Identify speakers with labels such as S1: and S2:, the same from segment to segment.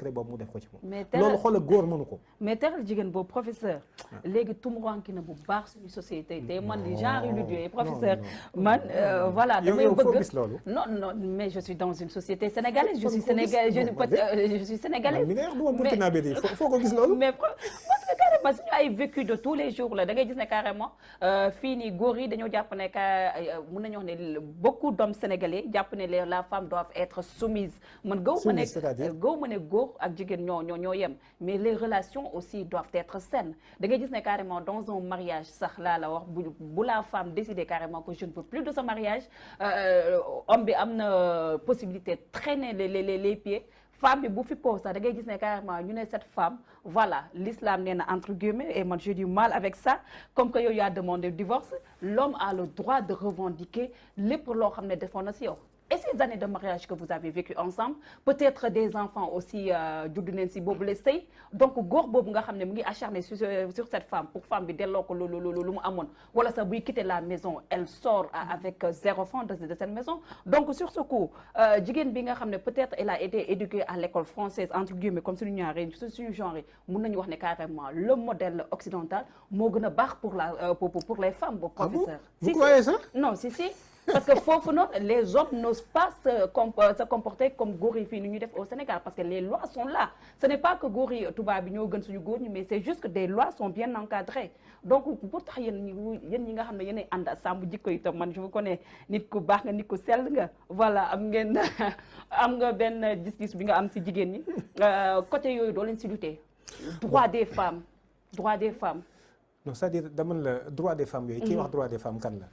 S1: secret boobu mu def ko ci moom.
S2: mais
S1: loolu xoolal góor mënu ko.
S2: mais teral jigéen boobu professeur. léegi tumuranki na bu baax suñu société te man di genre yu ludieux professeur man voilà damay bëgg non mais je suis dans une société sénégalaise je suis sénégalaise je suis sénégalaise.
S1: mi nga wax du ma burkinabé di foo ko gis loolu.
S2: mais parce que carrément suñu ay vécu de tous les jours la da ngay gis ne carrément fii nii góor yi dañoo jàpp ne que mën nañu wax ne beaucoup d'hommes sénégalais jàpp ne la femme doivent être soumises man gaw ma ne góor ak jigéen ñoo yem mais les relations aussi doivent être saines da ngay gis ne carrément dans un mariage sax laa la wax bu la femme décider carrément que je ne veux plus de ce mariage homme bi am na possibilité de traîner les pieds femme bi bu fi pose sax da ngay gis ne carrément ñu ne cette femme voilà l'islam nee na entre guillemets et moi j'ai du mal avec ça comme que yow yaa demandé le divorce l'homme a le droit de revendiquer lépp loo xam ne defoon na si yow. Et ces années de mariage que vous avez vécu ensemble peut-être des enfants aussi juddu neen si boobu la sëy donc góor boobu nga xam ne mu ngi acharné sur cette femme pour femme bi delloo ko lu mu amoon wala sax buy quitter la maison elle sort avec 0 francs de cette maison donc sur ce coup jigéen bi nga xam ne peut-être elle a été éduquée à l'école française entre guillemets comme suñu ñaari suñu genre yi mun nañu wax ne carrément le modèle occidental moo gën a baax pour les femmes boobu professeur.
S1: Vous croyez ça?
S2: Non si. Parce que foofu noonu les hommes n'osent pas se comporter comme góor yi fii ni ñu def au Sénégal parce que les lois sont là ce n'est pas que góor yi tubaab bi ñoo gën suñu góor ñi mais c'est juste que des lois sont bien encadrées donc pour tax yéen ñi nga xam ne yéenay ànd sàmm jikko yi tam man je vous connais nit ku baax nga nit ku sell nga voilà am nga benn gis-gis bi nga am ci jigéen ñi côté yooyu doo leen ci lutter droit des femmes
S1: non c'est-à-dire dama la droit des femmes yooyu kii wax droit des femmes kan la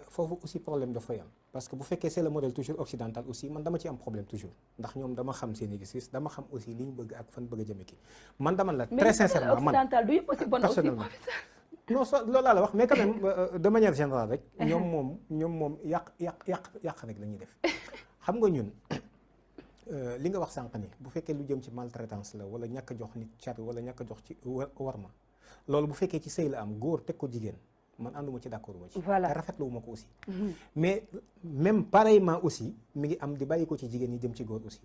S1: foofu aussi problème dafay am parce que bu fekkee c'est le modèle toujours occidental aussi man dama ci am problème toujours ndax ñoom dama xam seen i gis-gis dama xam aussi li ñu bëgg ak fan bëgg a jëme kii man dama la très sincèrement man
S2: occidental du yëpp aussi bon aussi
S1: non so loolu laa la wax mais quand même de manière générale rek ñoom moom yàq rek la ñuy def xam nga ñun li nga wax sànq ni bu fekkee lu jëm ci maltraitance la wala ñàkk a jox nit car wala ñàkk a jox ci war ma loolu bu fekkee ci sëy la am góor teg ko jigéen man ànduma ci d'accord ma ci te rafetlu ma ko aussi mais même pareillement aussi mi ngi am di bàyyi ko ci jigéen ñi jëm ci góor aussi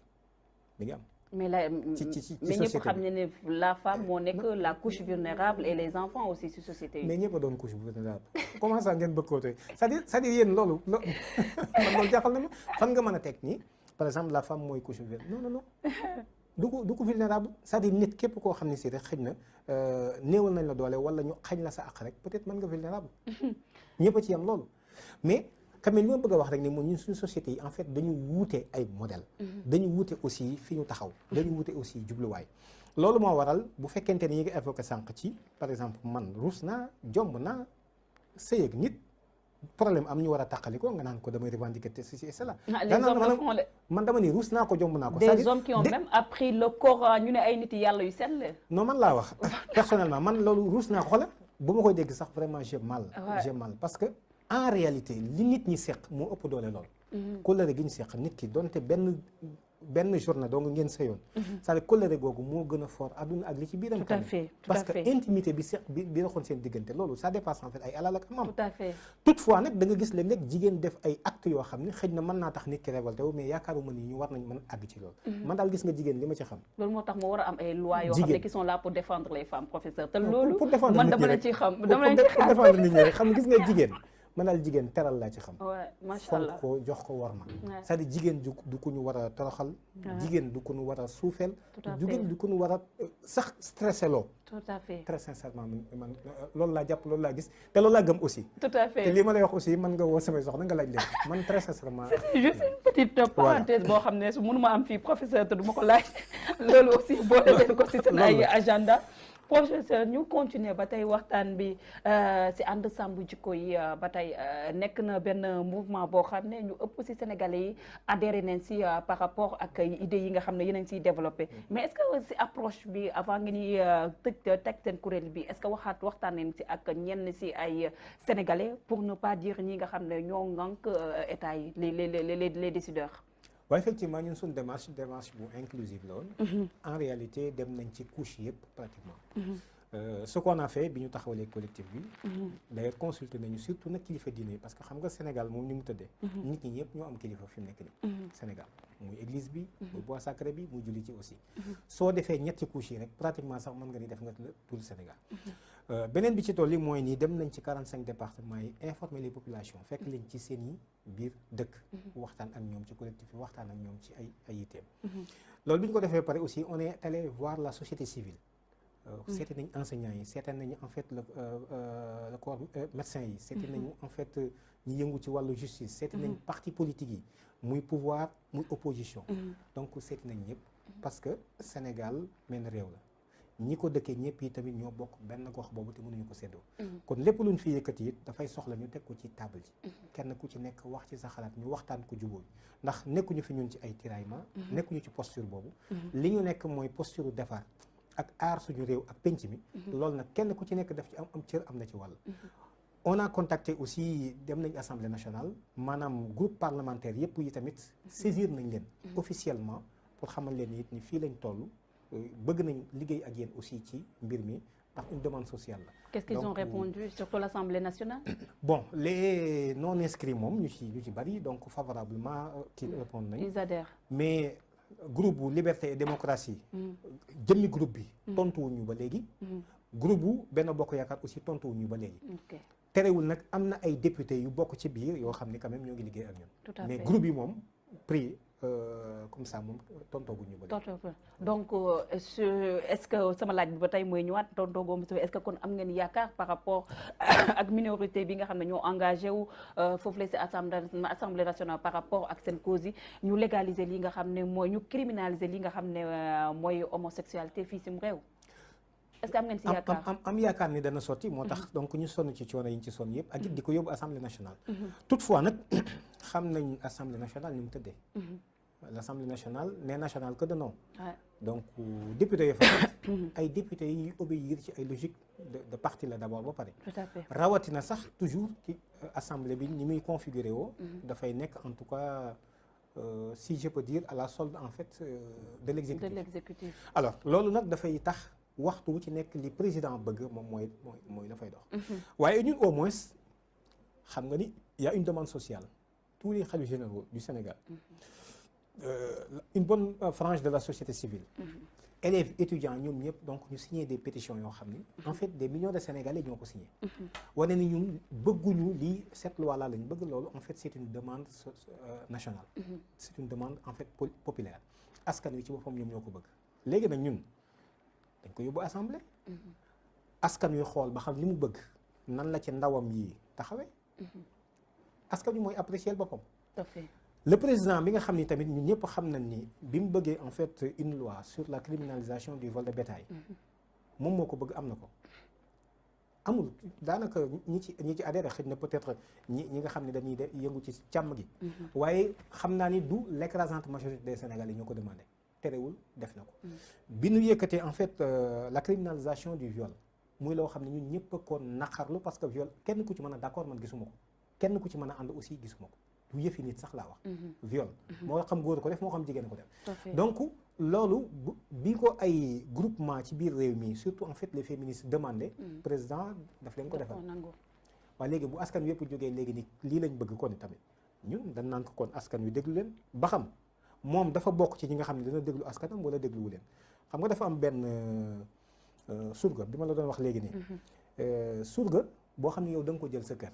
S1: mi ngi am
S2: mais ñëpp xam ne ne la femme moo nekk la couche vulnérable et les enfants aussi ci société yi
S1: mais ñëpp a doon couche vulnérable comment ça ngeen bëgg ko tey c'est-à-dire yéen loolu man loolu jaaxal na ma fan nga mën a teg nii par exemple la femme mooy couche vulnérable non du ko vulnérable c'est-à-dire nit képp koo xam ne si rek xëj na néewal nañ la doole wala ñu xañ la sa àq rek peut-être mën nga vulnérable ñëpp a ci yam loolu mais quand même li ma bëgg a wax rek ni moom ñun suñu société yi en fait dañu wuute ay modèle dañu wuute aussi fi ñu taxaw dañu wuute aussi jubluwaay loolu moo waral bu fekkente ni ñi ngi évoqué sànq ci par exemple man ruus naa jomb naa sëy ak nit problème am ñu war a tàqali ko nga naan ko damay revendiquer ceci et cela. man dama ni ruus naa ko jomb naa ko.
S2: des hommes qui ont même appris le Coran ñu ne ay nit yàlla yu sell.
S1: non man laa wax personnellement man loolu ruus naa ko xoolal bu ma koy dégg sax vraiment j'ai mal parce que en réalité li nit ñi seq moo ëpp doole lool. kóllëre gi ñu seq nit ki donte benn journée donc ngeen sëyoon c'est-à-dire kóllëre googu moo gën a fort adduna ak li ci biiram
S2: tout à fait
S1: parce que intimité bi seq bi doxoon seen diggante loolu ça dépasse en fait ay alal ak am
S2: tout à fait
S1: toutefois nag da nga gis léeg-léeg jigéen def ay actes yoo xam ne xëy na mën naa tax nit ki révolté wu mais yaakaaruma ni ñu war nañ mën a àgg ci loolu man daal gis nga jigéen li ma ci xam
S2: loolu moo tax moo war a am ay lois yoo xam ne qui sont là pour défendre les femmes professeur te loolu
S1: pour défendre
S2: man dama leen ci xam
S1: pour défendre nit ñi rek xam nga gis nga jigéen man daal jigéen teral laa ci xam
S2: macha allah
S1: ko jox ko war ma c'est-à-dire jigéen du ko ñu war a toroxal jigéen du ko ñu war a suufeel jigéen du ko ñu war a sax stressé loo
S2: tout à fait
S1: très sincèrement man loolu laa jàpp loolu laa gis te loolu laa gëm aussi
S2: tout à fait
S1: te lii ma lay wax aussi man nga woo samay soxna nga laaj leen man très sincèrement
S2: c'est juste une petite parenthèse boo xam ne su mënuma am fii professeur te du ma ko laaj loolu aussi boole leen ko si seen ay agenda professeur ñu continuer ba tey waxtaan bi si ànd sàmm jikko yi ba tey nekk na benn mouvement boo xam ne ñu ëpp si sénégalais yi adhéré nañ si par rapport ak idées yi nga xam ne yeneen siy développé mais est-ce que si approche bi avant ngeen ñuy teg seen kuréel bi est-ce que waxtaan nañ si ak ñenn si ay sénégalais pour ne pas dire ñi nga xam ne ñoo ŋànk état yi les décideurs.
S1: waaw effectivement ñun suñu démarche bu inclusive la woon en réalité dem nañ ci couche yëpp pratiquement ce qu'on a fait bi ñu taxawalee collectif bi d'ailleurs consulté nañu surtout nag kilifa diine yi parce que xam nga Sénégal moom ni mu tëddee nit ñi ñëpp ñoo am kilifa fi mu nekk nii Sénégal muy église bi muy bois sacré bi muy julli ci aussi soo defee ñetti couches yi rek pratiquement sax mën nga ni def nga tout le Sénégal beneen bi ci tool yi mooy nii dem nañ ci 45 départements yi informer les populations fekk leen ci seen i biir dëkk waxtaan ak ñoom ci collectif yi waxtaan ak ñoom ci ay yitteem loolu bi ñu ko defee pare aussi on est allé voir la société civile seeti nañ enseignants yi seeti nañu en fait le corps médecin yi seeti nañu en fait ñi yëngu ci wàllu justice seeti nañ parti politique yi muy pouvoir muy opposition donc seeti nañ ñëpp parce que Sénégal menn réew la ñi ko dëkkee ñëpp yi tamit ñoo bokk benn gox boobu te mënuñu ko séddoo kon lépp luñ fi yëkkati it dafay soxla ñu teg ko ci table ji kenn ku ci nekk wax ci sa xalaat ñu waxtaan ko jubóo ndax nekkuñu fi ñun ci ay tiraillement nekkuñu ci posture boobu li ñu nekk mooy posture defar ak aar suñu réew ak penc mi loolu nag kenn ku ci nekk daf ci am cër am na ci wàll on a contacté aussi dem nañ assemblée nationale maanaam groupe parlementaire yëpp yi tamit saisir nañ leen officiellement pour xamal leen it ni fii lañ toll bëgg nañ liggéey ak yéen aussi ci mbir mi ndax une demande sociale la.
S2: Qu'est-ce qu'ils ont répondu surtout l'Assemblée nationale?
S1: Bon les non inscrits moom ñu ci bari donc favorablement kii répondre nañ.
S2: Ils adhèrent.
S1: Mais groupe bu liberté et démocratie. jëmmi groupe bi. tontuwuñu ba léegi. groupe bu Benno Bokk Yaakaar aussi tontuwuñu ba léegi. terewul nag am na ay députés yu bokk ci biir yoo xam ni quand même ñoo ngi liggéey ak ñun. Mais groupe yi moom pris. Comme ça moom tontooguñu ba léegi.
S2: Donc est-ce que sama laaj bi ba tey mooy ñëwaat tontoogoo est-ce que kon am ngeen yaakaar par rapport ak minorité bi nga xam ne ñoo engagé wu foofu la si assemblée nationale par rapport ak seen cause yi ñu légaliser li nga xam ne mooy ñu criminaliser li nga xam ne mooy homosexualité fii sim réew. Est-ce que am ngeen si yaakaar
S1: am yaakaar ni dana sotti moo tax donc ñu sonn ci coono yi ñu ci sonn yëpp ak it di ko yóbbu assemblée nationale. Toutefois nag xam nañ assemblée nationale ni mu tëddee. L'assemblée nationale n'est nationale que de nom. Donc député yi fa ay députés yi obéir ci ay logique de parti la d'abord ba pare.
S2: Tout à fait.
S1: rawatina sax toujours ci assemblée bi ni muy configuré woo. dafay nekk en tout cas si je peux dire à la solde en fait de l'exécutif. Alors loolu nag dafay tax. waxtu wu ci nekk li président bëgg moom mooy la fay dox. waaye ñun au moins xam nga ni y a une demande sociale tous les khalifes généraux du Sénégal une bonne frange de la société civile. élèves étudiants ñoom ñëpp donc ñu signé des pétitions yoo xam ni en fait des millions de Sénégalais ñoo ko signé. wane ni ñun bëgguñu lii cette loi là lañ bëgg loolu en fait c'est une demande nationale. c'est une demande en fait populaire askan wi ci boppam ñoom ñoo ko bëgg léegi nag ñun. dañ ko yóbbu assemblée. askan wi xool ba xam li mu bëgg nan la ci ndawam yi taxawee. askan wi mooy apprécier boppam.
S2: tout à fait.
S1: Le président bi nga xam ni tamit ñun ñëpp xam nañ ni bi mu bëggee en fait une loi sur la criminalisation du vol de bétail. moom moo ko bëgg am na ko. amul daanaka ñi ci adhéré xëy na peut-être ñi nga xam ne dañuy yëngu ci càmm gi. waaye xam naa ni du l'écrasante majorité des Sénégalais ñoo ko demandé. terewul def na ko bi ñu yëkkatee en fait la criminalisation du viol muy loo xam ne ñun ñëpp a ko naqarlu parce que viol kenn ku ci mën a d'accord man gisuma ko kenn ku ci mën a ànd aussi gisuma ko du yëfi nit sax laa wax viol moo xam góor ko def moo xam jigéen ko def donc loolu bi ko ay groupement ci biir réew mi surtout en fait les féministes demandé président daf leen ko defal waaye léegi bu askan wi yëpp jógee léegi ni lii lañ bëgg kon tamit ñun dañ naan ko kon askan wi déglu leen ba xam moom dafa bokk ci ñi nga xam ne dana déglu askanam wala dégluwu leen xam nga dafa am benn surga bi ma la doon wax léegi nii surga boo xam ne yow da nga ko jël sa kër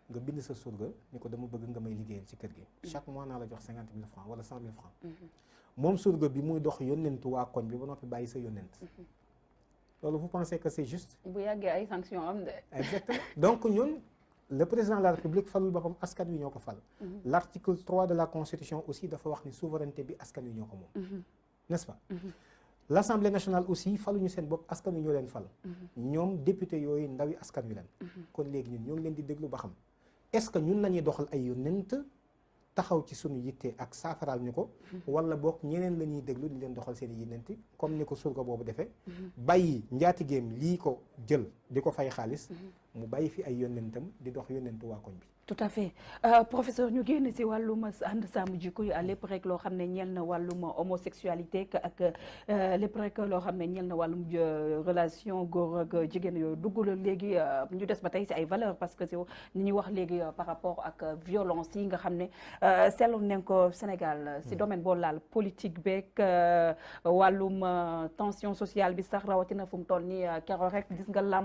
S1: nga bind sa surga ni ko dama bëgg nga may liggéeyal ci kër gi chaque mois naa la jox 50 000 francs wala 100 000 francs moom surga bi muy dox yónnentu waa koñ bi ba noppi bàyyi sa yónnent loolu vous pensez que c'est juste
S2: bu yàggee ay sanctions am de
S1: exactement donc ñun le président de la République falul boppam askan wi ñoo ko fal. l'article 3 de la Constitution aussi dafa wax ni souveraineté bi askan wi ñoo ko moom. n'est-ce pas. l'Assemblée nationale aussi faluñu seen bopp askan wi ñoo leen fal. ñoom député yooyu ndawi askan wi leen. kon léegi ñun ñoo ngi leen di déglu ba xam est-ce que ñun lañuy doxal ay yónnent taxaw ci sunu yitte ak saafaraal ñu ko. wala boog ñeneen la ñuy déglu di leen doxal seen i yónnent comme ni ko surga boobu defee. bàyyi njaatigeem lii ko jël di ko fay xaalis. mu bàyyi fi ay yónnentam di dox yónnentu waa koñ bi.
S2: tout à fait professeur ñu génn si wàllum ànd sàmm jikko yi lépp rek loo xam ne ñeel na wàllum homosexualité ak lépp rek loo xam ne ñeel na wàllum relation góor ak jigéen yooyu dugg la léegi ñu des ba tey si ay valeurs parce que si ni ñuy wax léegi par rapport ak violence yi nga xam ne seetlu nañ ko Sénégal si domaine boo laal politique beeg wàllum tension sociale bi sax rawatina fu mu toll nii keroog rek gis nga làmb